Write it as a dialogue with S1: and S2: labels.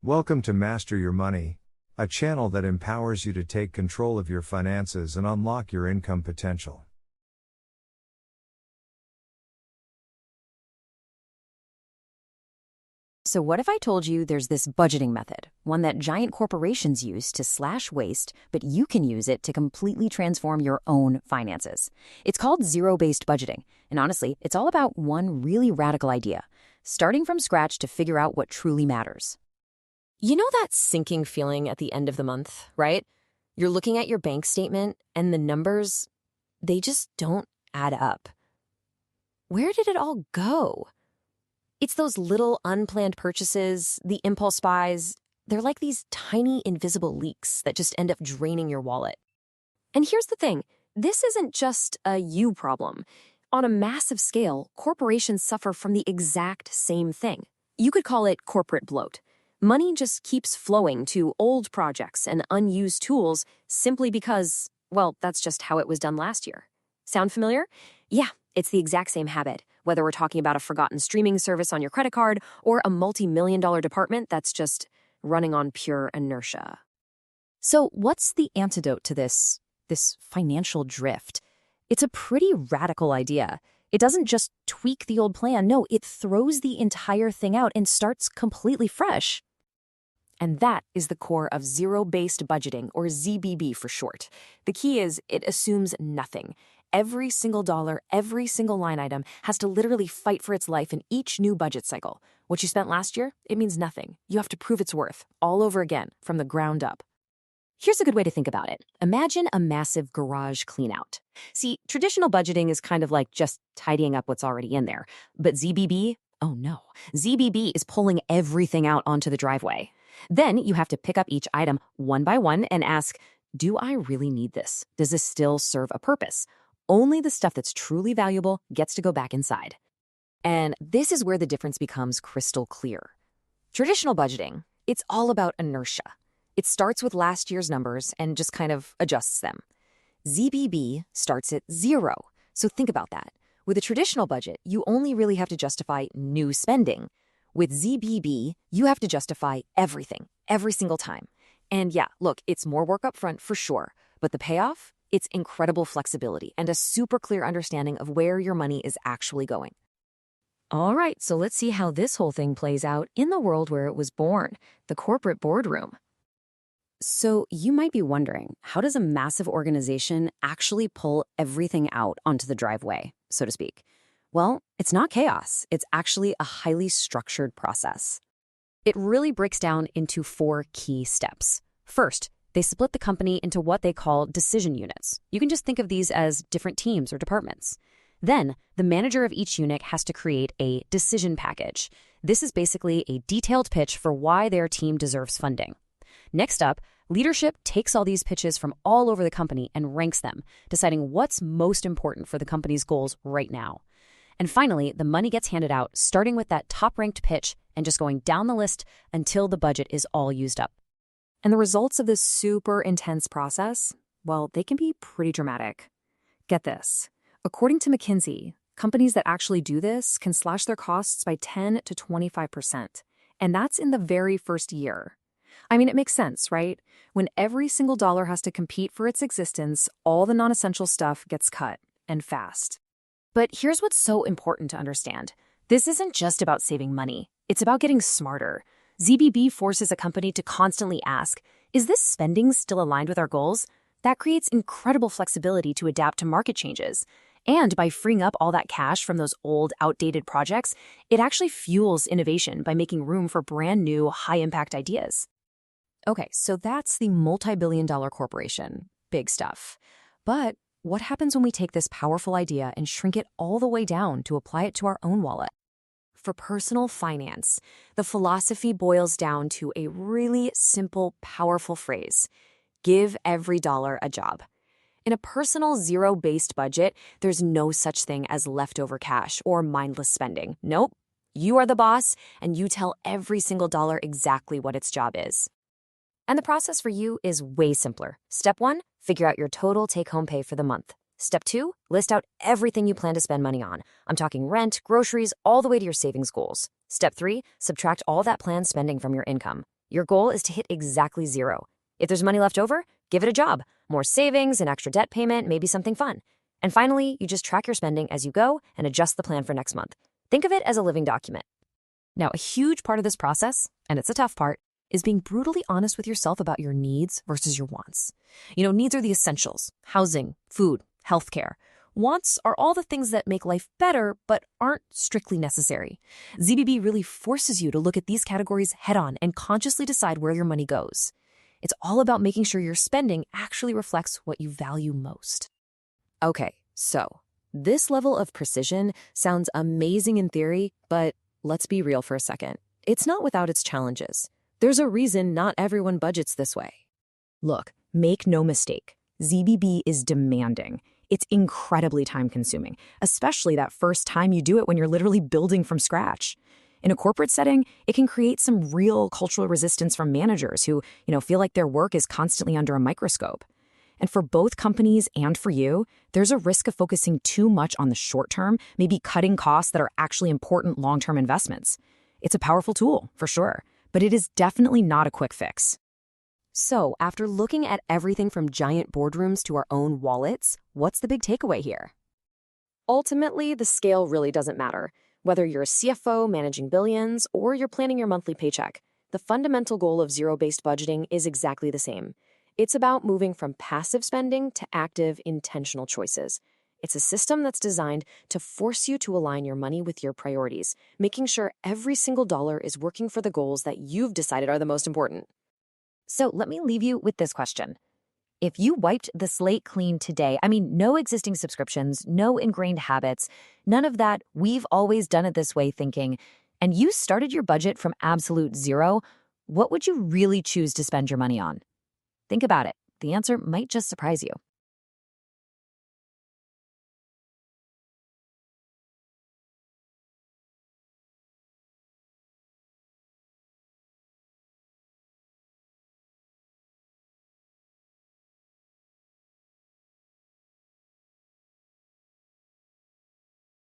S1: Welcome to Master Your Money, a channel that empowers you to take control of your finances and unlock your income potential.
S2: So what if I told you there's this budgeting method, one that giant corporations use to slash waste, but you can use it to completely transform your own finances? It's called zero-based budgeting, and honestly, it's all about one really radical idea, starting from scratch to figure out what truly matters.
S3: You know that sinking feeling at the end of the month, right? You're looking at your bank statement and the numbers, they just don't add up. Where did it all go? It's those little unplanned purchases, the impulse buys. They're like these tiny invisible leaks that just end up draining your wallet. And here's the thing, this isn't just a you problem. On a massive scale, corporations suffer from the exact same thing. You could call it corporate bloat. Money just keeps flowing to old projects and unused tools simply because, well, that's just how it was done last year. Sound familiar? Yeah, it's the exact same habit, whether we're talking about a forgotten streaming service on your credit card or a multi-million-dollar department that's just running on pure inertia.
S2: So what's the antidote to this financial drift? It's a pretty radical idea. It doesn't just tweak the old plan. No, it throws the entire thing out and starts completely fresh. And that is the core of zero-based budgeting, or ZBB for short. The key is it assumes nothing. Every single dollar, every single line item has to literally fight for its life in each new budget cycle. What you spent last year, it means nothing. You have to prove its worth all over again from the ground up. Here's a good way to think about it. Imagine a massive garage cleanout. See, traditional budgeting is kind of like just tidying up what's already in there. But ZBB, oh no, ZBB is pulling everything out onto the driveway. Then you have to pick up each item one by one and ask, do I really need this? Does this still serve a purpose? Only the stuff that's truly valuable gets to go back inside. And this is where the difference becomes crystal clear. Traditional budgeting, it's all about inertia. It starts with last year's numbers and just kind of adjusts them. ZBB starts at zero. So think about that. With a traditional budget, you only really have to justify new spending. With ZBB, you have to justify everything, every single time. And yeah, look, it's more work up front for sure, but the payoff? It's incredible flexibility and a super clear understanding of where your money is actually going. All right, so let's see how this whole thing plays out in the world where it was born, the corporate boardroom. So you might be wondering, how does a massive organization actually pull everything out onto the driveway, so to speak? Well, it's not chaos. It's actually a highly structured process. It really breaks down into 4 key steps. First, they split the company into what they call decision units. You can just think of these as different teams or departments. Then, the manager of each unit has to create a decision package. This is basically a detailed pitch for why their team deserves funding. Next up, leadership takes all these pitches from all over the company and ranks them, deciding what's most important for the company's goals right now. And finally, the money gets handed out, starting with that top-ranked pitch and just going down the list until the budget is all used up. And the results of this super intense process, well, they can be pretty dramatic. Get this. According to McKinsey, companies that actually do this can slash their costs by 10 to 25%. And that's in the very first year. I mean, it makes sense, right? When every single dollar has to compete for its existence, all the non-essential stuff gets cut, and fast. But here's what's so important to understand. This isn't just about saving money. It's about getting smarter. ZBB forces a company to constantly ask, is this spending still aligned with our goals? That creates incredible flexibility to adapt to market changes. And by freeing up all that cash from those old, outdated projects, it actually fuels innovation by making room for brand new, high-impact ideas. Okay, so that's the multi-billion-dollar corporation. Big stuff. But what happens when we take this powerful idea and shrink it all the way down to apply it to our own wallet? For personal finance, the philosophy boils down to a really simple, powerful phrase: give every dollar a job. In a personal zero-based budget, there's no such thing as leftover cash or mindless spending. Nope. You are the boss, and you tell every single dollar exactly what its job is. And the process for you is way simpler. Step 1, figure out your total take-home pay for the month. Step 2, list out everything you plan to spend money on. I'm talking rent, groceries, all the way to your savings goals. Step 3, subtract all that planned spending from your income. Your goal is to hit exactly zero. If there's money left over, give it a job. More savings, an extra debt payment, maybe something fun. And finally, you just track your spending as you go and adjust the plan for next month. Think of it as a living document. Now, a huge part of this process, and it's a tough part, is being brutally honest with yourself about your needs versus your wants. Needs are the essentials: housing, food, healthcare. Wants are all the things that make life better but aren't strictly necessary. ZBB really forces you to look at these categories head on and consciously decide where your money goes. It's all about making sure your spending actually reflects what you value most. Okay, so this level of precision sounds amazing in theory, but let's be real for a second. It's not without its challenges. There's a reason not everyone budgets this way. Look, make no mistake, ZBB is demanding. It's incredibly time-consuming, especially that first time you do it when you're literally building from scratch. In a corporate setting, it can create some real cultural resistance from managers who, feel like their work is constantly under a microscope. And for both companies and for you, there's a risk of focusing too much on the short term, maybe cutting costs that are actually important long-term investments. It's a powerful tool, for sure, but it is definitely not a quick fix. So, after looking at everything from giant boardrooms to our own wallets, what's the big takeaway here? Ultimately, the scale really doesn't matter. Whether you're a CFO managing billions or you're planning your monthly paycheck, the fundamental goal of zero-based budgeting is exactly the same. It's about moving from passive spending to active, intentional choices. It's a system that's designed to force you to align your money with your priorities, making sure every single dollar is working for the goals that you've decided are the most important. So let me leave you with this question. If you wiped the slate clean today, no existing subscriptions, no ingrained habits, none of that "we've always done it this way" thinking, and you started your budget from absolute zero, what would you really choose to spend your money on? Think about it. The answer might just surprise you.